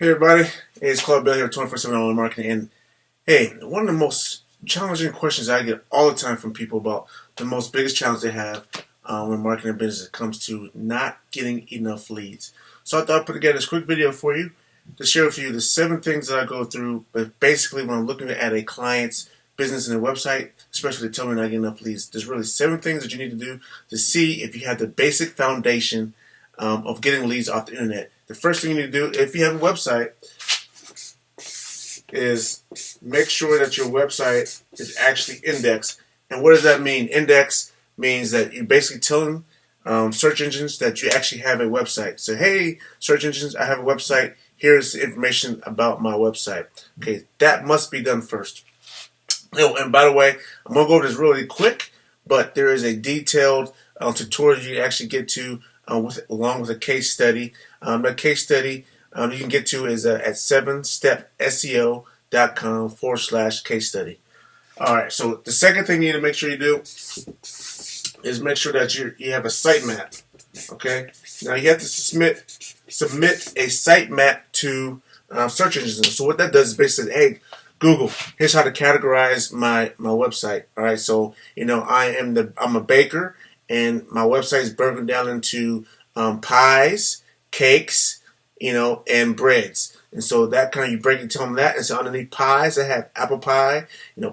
Hey everybody, hey, it's Claude Bell here, 24/7 Online Marketing. And hey, one of the most challenging questions I get all the time from people about the most biggest challenge they have when marketing a business comes to not getting enough leads. So I thought I'd put together this quick video for you to share with you the 7 things that I go through, but basically when I'm looking at a client's business and their website, especially to tell me not getting enough leads, there's really 7 things that you need to do to see if you have the basic foundation of getting leads off the internet. The first thing you need to do, if you have a website, is make sure that your website is actually indexed. And what does that mean? Index means that you're basically telling search engines that you actually have a website. So, hey, search engines, I have a website. Here's the information about my website. Okay, that must be done first. Oh, and by the way, I'm going to go over this really quick, but there is a detailed tutorial you can actually get to along with a case study. The case study you can get to is at 7stepseo.com/case study. All right, so the second thing you need to make sure you do is make sure that you have a sitemap. Okay, now you have to submit a sitemap to search engines. So what that does is basically, hey, Google, here's how to categorize my website. All right, so I'm a baker, and my website is broken down into pies, cakes, and breads. And so that kind of you break it to them that. And so underneath pies, I have apple pie,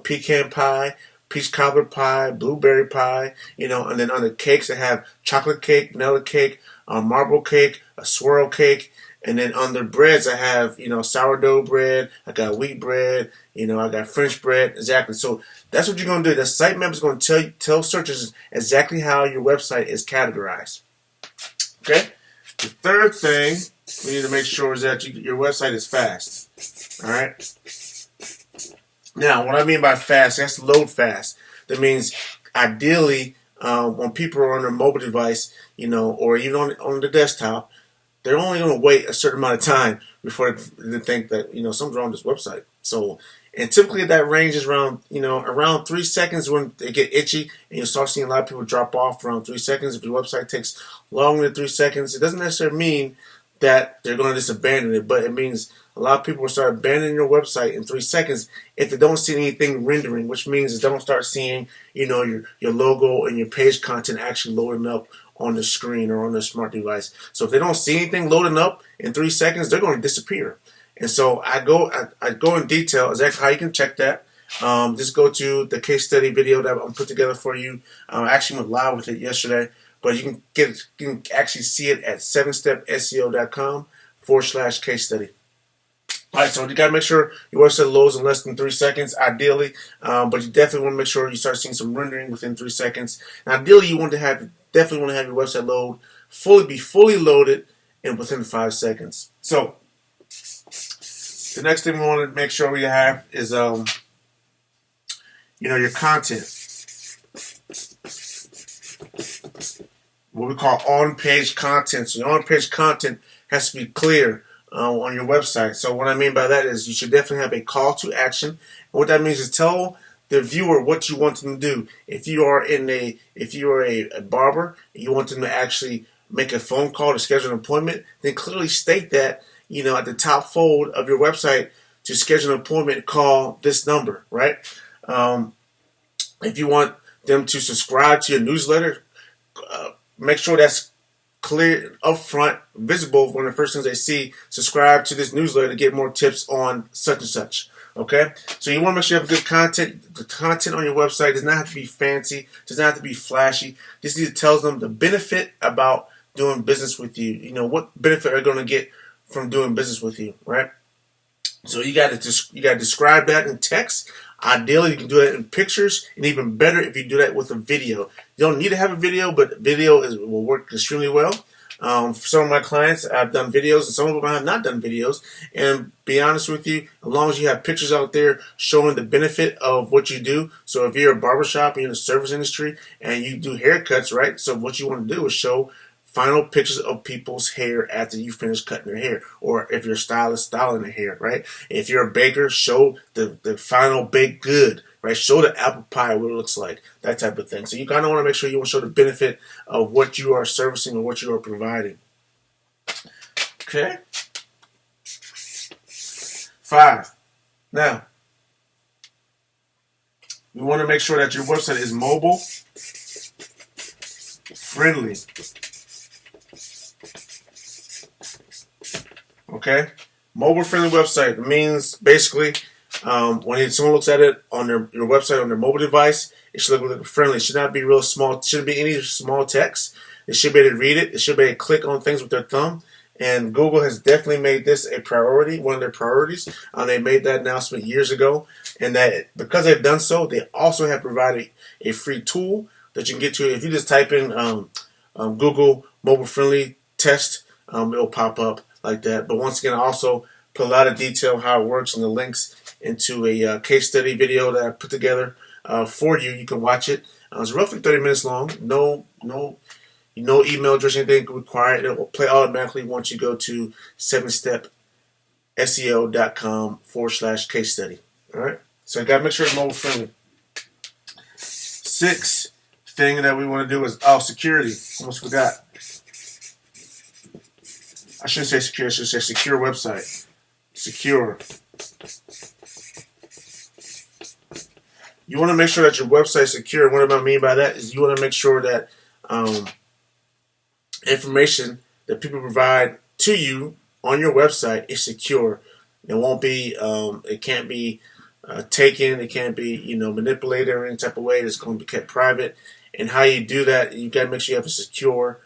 pecan pie, peach cobbler pie, blueberry pie, and then under cakes, I have chocolate cake, vanilla cake, marble cake, a swirl cake. And then under breads, I have, sourdough bread, I got wheat bread, I got French bread, exactly. So that's what you're going to do. The sitemap is going to tell searchers exactly how your website is categorized. Okay? The third thing we need to make sure is that your website is fast. All right? Now, what I mean by fast, that's load fast. That means ideally, when people are on their mobile device, or even on the desktop, they're only going to wait a certain amount of time before they think that something's wrong with this website. So, and typically that range is around 3 seconds when they get itchy, and you start seeing a lot of people drop off around 3 seconds. If your website takes longer than 3 seconds, it doesn't necessarily mean that they're going to just abandon it, but it means a lot of people will start abandoning your website in 3 seconds if they don't see anything rendering, which means they don't start seeing your logo and your page content actually loading up on the screen or on the smart device. So if they don't see anything loading up in 3 seconds, they're going to disappear. And so I go in detail exactly how you can check that. Just go to the case study video that I'm put together for you. I actually went live with it yesterday, but you can actually see it at 7stepseo.com/case study. All right, so you got to make sure your website loads in less than 3 seconds, ideally, but you definitely want to make sure you start seeing some rendering within 3 seconds. And ideally, you definitely want to have your website be fully loaded and within 5 seconds. So the next thing we want to make sure we have is your content, what we call on-page content. So your on-page content has to be clear on your website. So what I mean by that is you should definitely have a call to action. And what that means is tell the viewer what you want them to do. If you are a barber and you want them to actually make a phone call to schedule an appointment, then clearly state that at the top fold of your website to schedule an appointment, call this number, right? If you want them to subscribe to your newsletter, make sure that's clear, upfront, visible. One of the first things they see, subscribe to this newsletter to get more tips on such and such. Okay? So you want to make sure you have good content. The content on your website does not have to be fancy, does not have to be flashy. Just need to tell them the benefit about doing business with you. What benefit are they going to get from doing business with you, right? So you got to describe that in text. Ideally, you can do that in pictures, and even better if you do that with a video. You don't need to have a video, but video will work extremely well. For some of my clients, I've done videos, and some of them I have not done videos. And be honest with you, as long as you have pictures out there showing the benefit of what you do. So if you're a barbershop, you're in the service industry, and you do haircuts, right? So what you want to do is show final pictures of people's hair after you finish cutting their hair, or if you're a stylist, styling their hair, right? If you're a baker, show the final baked good, right? Show the apple pie, what it looks like, that type of thing. So you kind of want to make sure you want to show the benefit of what you are servicing or what you are providing. Okay? 5. Now, we want to make sure that your website is mobile friendly. Okay? Mobile friendly website means basically when someone looks at it on your website on their mobile device, it should look friendly. It should not be real small. It shouldn't be any small text. They should be able to read it. They should be able to click on things with their thumb. And Google has definitely made this a priority, one of their priorities. They made that announcement years ago. And that because they've done so, they also have provided a free tool that you can get to. If you just type in Google mobile friendly test, it'll pop up like that. But once again, I also put a lot of detail on how it works and the links into a case study video that I put together for you. You can watch it. It's roughly 30 minutes long. No email address, anything required. It will play automatically once you go to 7stepseo.com/case study. All right. So you got to make sure it's mobile friendly. 6th thing that we want to do is security. Almost forgot. I shouldn't say secure. I should say secure website. Secure. You want to make sure that your website is secure. What I mean by that is you want to make sure that information that people provide to you on your website is secure. It won't be. It can't be taken. It can't be manipulated or any type of way. It's going to be kept private. And how you do that, you got to make sure you have a secure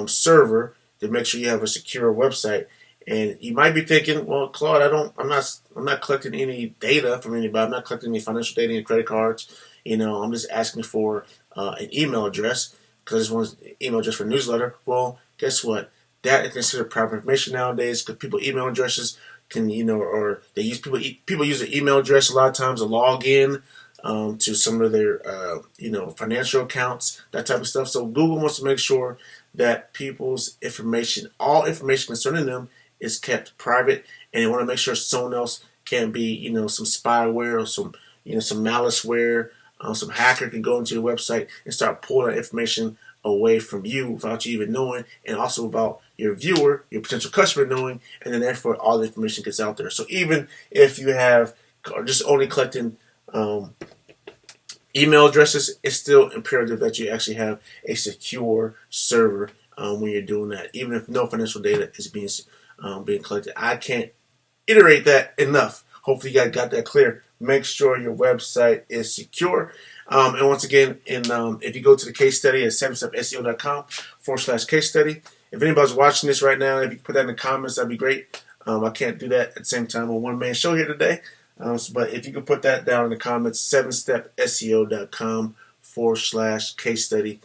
server to make sure you have a secure website. And you might be thinking, well, Claude, I'm not collecting any data from anybody. I'm not collecting any financial data, any credit cards. I'm just asking for an email address because I just want an email address for a newsletter. Well, guess what? That is considered private information nowadays because people email addresses can, or they use people use their email address a lot of times to log in to some of their, financial accounts, that type of stuff. So Google wants to make sure that people's information, all information concerning them, is kept private, and they want to make sure someone else can't be, some spyware or some maliceware, some hacker can go into your website and start pulling that information away from you without you even knowing, and also about your viewer, your potential customer knowing, and then therefore all the information gets out there. So even if you are just only collecting email addresses, it's still imperative that you actually have a secure server when you're doing that, even if no financial data is being collected. I can't iterate that enough. Hopefully you guys got that clear. Make sure your website is secure. And once again, if you go to the case study at 7stepseo.com/case study, if anybody's watching this right now, if you put that in the comments, that'd be great. I can't do that at the same time on one-man show here today. But if you could put that down in the comments, 7stepseo.com/case study.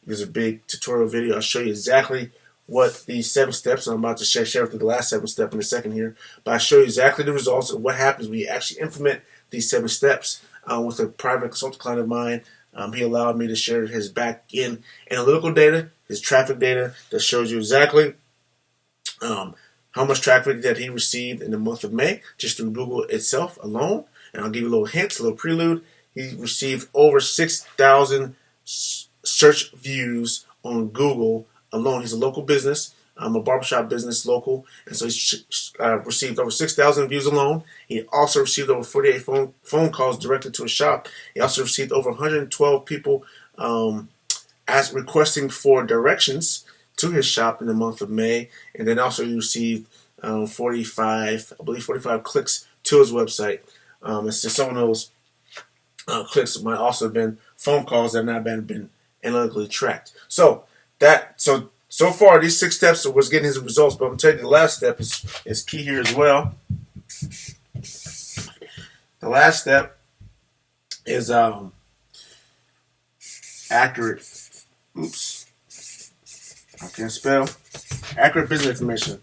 There's a big tutorial video. I'll show you exactly what these 7 steps, and I'm about to share with you the last 7 step in a second here, but I show you exactly the results of what happens when you actually implement these 7 steps with a private consultant client of mine. He allowed me to share his back-end analytical data, his traffic data that shows you exactly how much traffic that he received in the month of May just through Google itself alone. And I'll give you a little hint, a little prelude. He received over 6,000 search views on Google alone. He's a local business, a barbershop business local, and so he's received over 6,000 views alone. He also received over 48 phone calls directly to his shop. He also received over 112 people requesting for directions to his shop in the month of May, and then also he received 45 clicks to his website. And so some of those clicks might also have been phone calls that have not been analytically tracked. So far these 6 steps was getting his results, but I'm going to tell you the last step is key here as well. The last step is accurate. Oops, I can't spell. Accurate business information.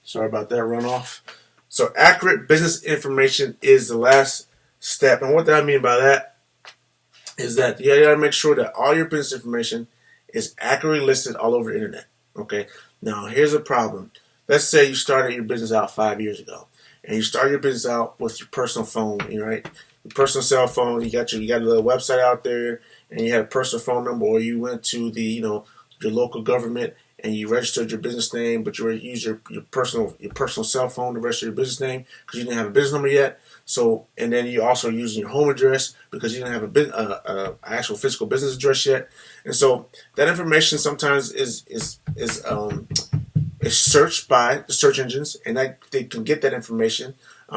Sorry about that runoff. So accurate business information is the last step. And what do I mean by that is that you got to make sure that all your business information is accurately listed all over the internet. Okay. Now here's a problem. Let's say you started your business out 5 years ago, and you started your business out with your personal phone. Right? your personal cell phone. You got a little website out there, and you had a personal phone number, or you went to the your local government and you registered your business name, but you used your personal cell phone to register your business name because you didn't have a business number yet. So, and then you also using your home address because you didn't have a actual physical business address yet. And so that information sometimes is searched by the search engines, and they can get that information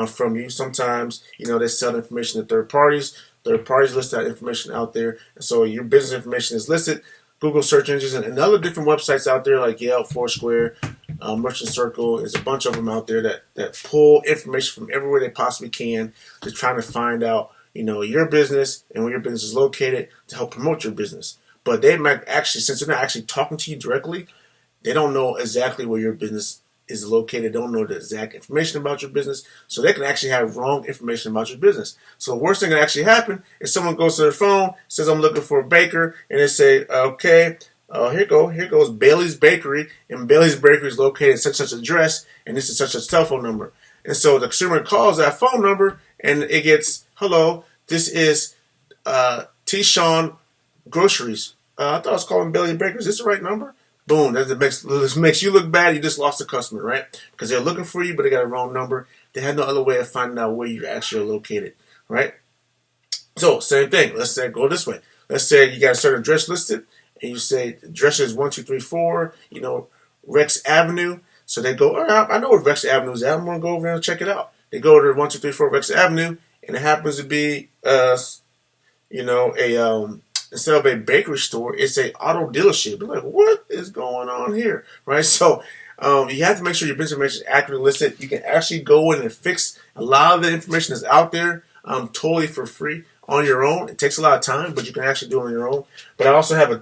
from you. Sometimes, they sell information to third parties. Third parties list that information out there, and so your business information is listed. Google search engines and other different websites out there like Yelp, Foursquare, Merchant Circle. There's a bunch of them out there that pull information from everywhere they possibly can to trying to find out, your business and where your business is located to help promote your business. But they might actually, since they're not actually talking to you directly, they don't know exactly where your business is located, don't know the exact information about your business, so they can actually have wrong information about your business. So the worst thing that actually happen is someone goes to their phone, says I'm looking for a baker, and they say, okay, here goes Bailey's Bakery, and Bailey's Bakery is located at such address, and this is such telephone number. And so the consumer calls that phone number, and it gets, hello, this is T. Sean Groceries. I thought I was calling Bailey's Bakery. Is this the right number? Boom, this makes you look bad. You just lost a customer, right? Because they're looking for you, but they got a wrong number. They had no other way of finding out where you actually are located, right? So, same thing. Let's say go this way. Let's say you got a certain address listed, and you say address is 1234, Rex Avenue. So they go, all right, I know where Rex Avenue is at. I'm going to go over there and check it out. They go to 1234 Rex Avenue, and it happens to be, instead of a bakery store, it's a auto dealership. You're like, what is going on here, right? So you have to make sure your business information is accurately listed. You can actually go in and fix a lot of the information that's out there totally for free on your own. It takes a lot of time, but you can actually do it on your own. But I also have a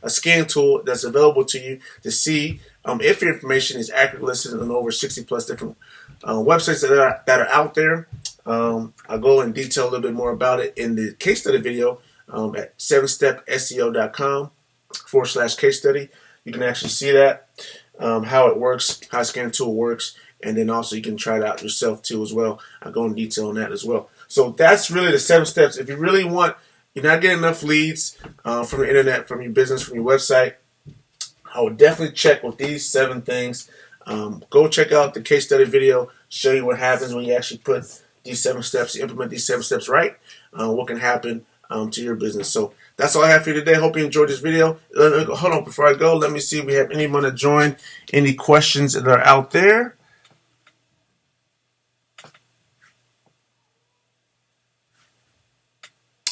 scan tool that's available to you to see if your information is accurately listed on over 60 plus different websites that are out there. I'll go in detail a little bit more about it in the case study video at 7stepseo.com/case study. You can actually see that, how it works, how the scan tool works, and then also you can try it out yourself too as well. I'll go in detail on that as well. So that's really the 7 steps. If you really want, you're not getting enough leads from the internet, from your business, from your website, I would definitely check with these 7 things. Go check out the case study video, show you what happens when you actually put these 7 steps, implement these 7 steps right, what can happen to your business. So that's all I have for you today. Hope you enjoyed this video. Hold on, before I go, let me see if we have anyone to join. Any questions that are out there?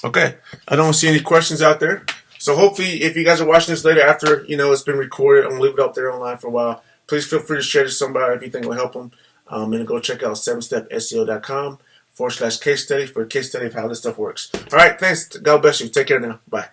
Okay, I don't see any questions out there. So hopefully, if you guys are watching this later after it's been recorded, I'm gonna leave it up there online for a while. Please feel free to share this with somebody if you think it will help them. And go check out 7stepseo.com/case study for a case study of how this stuff works. All right, thanks. God bless you. Take care now. Bye.